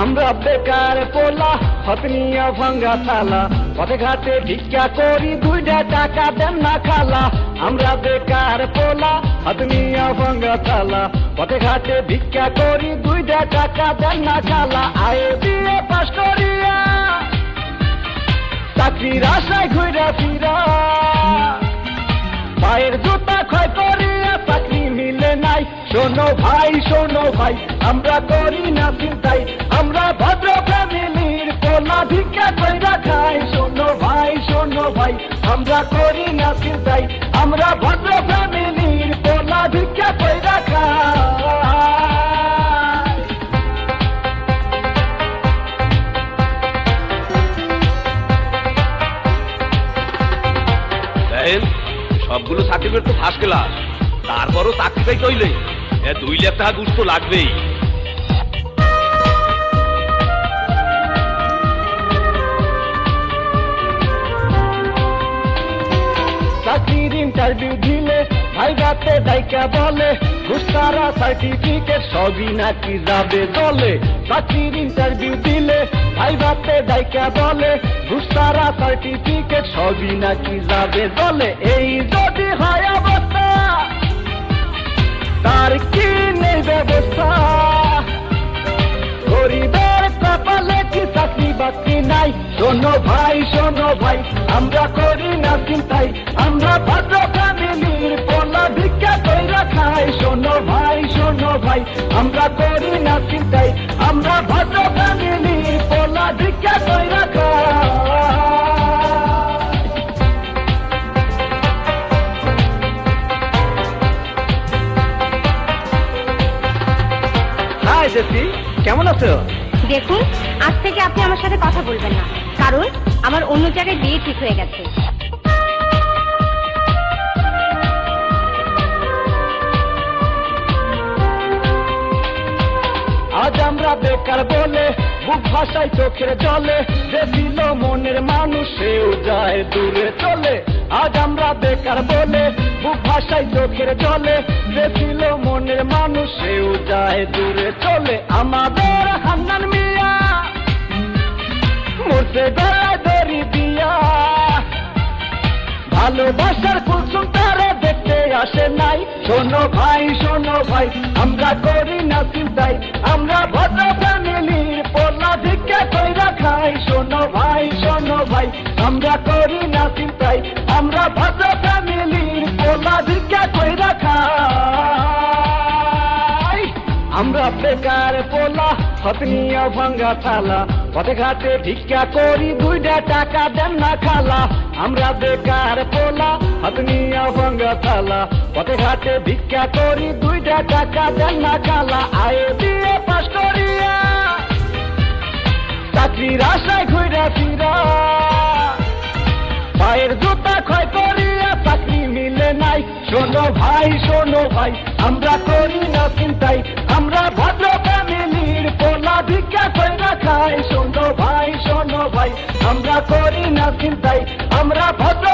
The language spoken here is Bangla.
আমরা বেকার পোলা হতনিয়া ভাঙ্গা থালা পথে ঘাটে ভিক্ষা করি 2টা টাকা দেন না খালা আমরা বেকার পোলা হতনিয়া ভাঙ্গা থালা পথে ঘাটে ভিক্ষা করি 2টা টাকা দেন না খালা আয়ে বিয়ে পাস করিয়া চাকরির আশায় ঘুরা ফিরা পায়ের জুতা ক্ষয় করিয়া চাকরি মিলে নাই শোনো ভাই আমরা করি না চিন্তাই আমরা ভদ্র ফ্যামিলির পোলা ভিক্ষা কইরা খাই শোনো ভাই আমরা করি না চিন্তাই আমরা ভদ্র ফ্যামিলির পোলা ভিক্ষা কইরা খাই সবগুলো সার্টিফিকেট তো ফার্স্ট ক্লাস তারপরও চাকরি পাই চইলে 2 লাখ টাকা ঘুষ তো লাগবেই চাকরির ইন্টারভিউ দিলে ভাই রাতে ডাইকা বলে ঘুষ ছাড়া সার্টিফিকেট সবই নাকি যাবে দলে চাকরির ইন্টারভিউ দিলে ভাই রাতে ডাইকা বলে ঘুষ ছাড়া সার্টিফিকেট সবই নাকি যাবে দলে এই যদি হয় অবস্থা তার কি নেই ব্যবস্থা গরিবের কপালে কি চাকরি বাকরি নাই শোনো ভাই আমরা করি না চিন্তাই আমরা ভদ্র ফ্যামিলির পোলা ভিক্ষা কইরা খাই শোনো ভাই আমরা করি না চিন্তাই আমরা ভদ্র ফ্যামিলির পোলা ভিক্ষা কইরা খাই জেসি কেমন আছো দেখুন আজ থেকে আপনি আমার সাথে কথা বলবেন না কারণ আমার অন্য জায়গায় বিয়ে ঠিক হয়ে গেছে আজ আমরা বেকার বলে বুক ভাষায় চোখের জলে যে ছিল মনের মানুষ সেও যায় দূরে চলে আজ আমরা বেকার বলে বুক ভাষায় চোখের জলে যে ছিল মনের মানুষ সেও যায় দূরে চলে আমাদের হান্নান মিয়া মরতে গলায় দড়ি দিয়া ভালোবাসার কুলসুম তারা দেখতে আসে নাই শোনো ভাই আমরা করি না চিন্তাই আমরা ভদ্র ফ্যামিলির পোলা ভিক্ষা কইরা খাই শোনো ভাই আমরা করি না চিন্তাই আমরা ভদ্র ফ্যামিলির পোলা ভিক্ষা কইরা খাই আমরা বেকার পোলা হতনিয়া ভাঙ্গা থালা পথে ঘাটে ভিক্ষা করি 2টা টাকা দেন না খালা আমরা বেকার পোলা হতনিয়া ভাঙ্গা থালা পথে ঘাটে ভিক্ষা করি 2টা টাকা দেন না খালা আয়ে বিয়ে পাস করিয়া চাকরির আশায় ঘুরা ফিরা পায়ের জুতা ক্ষয় করিয়া চাকরি মিলে নাই শোনো ভাই আমরা করি না চিন্তাই আমরা ভদ্র ফ্যামিলির পোলা ভিক্ষা কইরা খাই শোনো ভাই আমরা করি না চিন্তাই আমরা ভদ্র